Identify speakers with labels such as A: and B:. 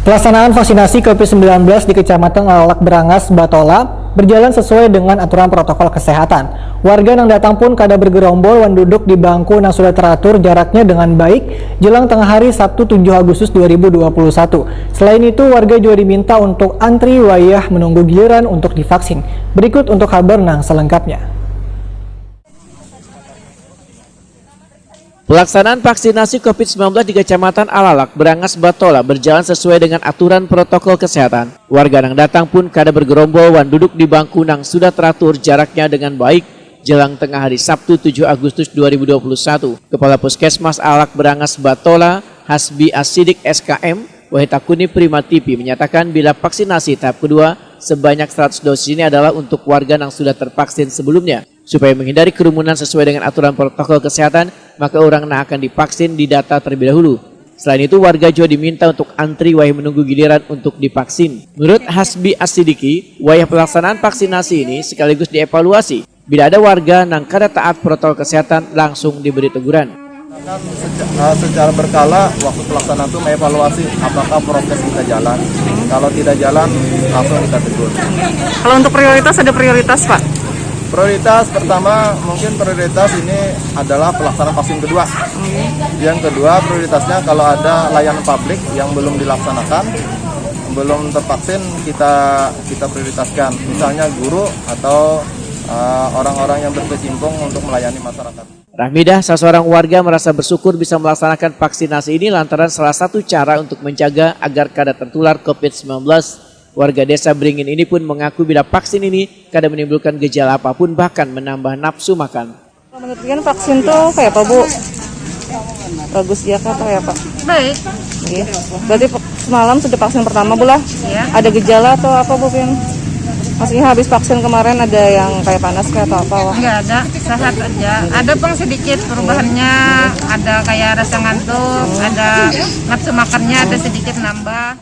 A: Pelaksanaan vaksinasi COVID-19 di Kecamatan Alalak Brangas, Batola berjalan sesuai dengan aturan protokol kesehatan. Warga yang datang pun kada bergerombol dan duduk di bangku yang sudah teratur jaraknya dengan baik jelang tengah hari Sabtu 7 Agustus 2021. Selain itu, warga juga diminta untuk antri wayah menunggu giliran untuk divaksin. Berikut untuk kabar nang selengkapnya.
B: Pelaksanaan vaksinasi COVID-19 di Kecamatan Alalak, Brangas, Batola berjalan sesuai dengan aturan protokol kesehatan. Warga yang datang pun kada bergerombol dan duduk di bangku yang sudah teratur jaraknya dengan baik jelang tengah hari Sabtu 7 Agustus 2021. Kepala Puskesmas Alalak Brangas Batola, Hasbi Asidik SKM, Wahitakuni Prima TV menyatakan bila vaksinasi tahap kedua sebanyak 100 dosis ini adalah untuk warga yang sudah tervaksin sebelumnya. Supaya menghindari kerumunan sesuai dengan aturan protokol kesehatan, maka orang yang akan divaksin didata terlebih dahulu. Selain itu, warga juga diminta untuk antri wayah menunggu giliran untuk divaksin. Menurut Hasbi Asidiki, wayah pelaksanaan vaksinasi ini sekaligus dievaluasi. Bila ada warga yang kada taat protokol kesehatan, langsung diberi teguran.
C: Secara berkala, waktu pelaksanaan itu mengevaluasi apakah prokes kita jalan. Kalau tidak jalan, langsung kita tegur.
D: Kalau untuk prioritas, ada prioritas, Pak?
C: Prioritas pertama, mungkin prioritas ini adalah pelaksanaan vaksin kedua. Yang kedua, prioritasnya kalau ada layanan publik yang belum dilaksanakan, belum tervaksin, kita prioritaskan. Misalnya guru atau orang-orang yang berkecimpung untuk melayani masyarakat.
B: Rahmidah, salah seorang warga merasa bersyukur bisa melaksanakan vaksinasi ini lantaran salah satu cara untuk menjaga agar kada tertular COVID-19. Warga desa Beringin ini pun mengaku bila vaksin ini kada menimbulkan gejala apapun, bahkan menambah nafsu makan.
D: Menurut kalian vaksin tuh kayak apa, Bu? Bagus ya kah atau ya, Pak?
E: Baik.
D: Iya. Berarti semalam sudah vaksin pertama, Bu lah?
E: Iya.
D: Ada gejala atau apa, Bu? Maksudnya habis vaksin kemarin ada yang kayak panas kayak atau apa? Wah?
E: Enggak ada, sehat aja. Ada pun sedikit perubahannya, ada kayak rasa ngantuk, ada nafsu makannya ada sedikit nambah.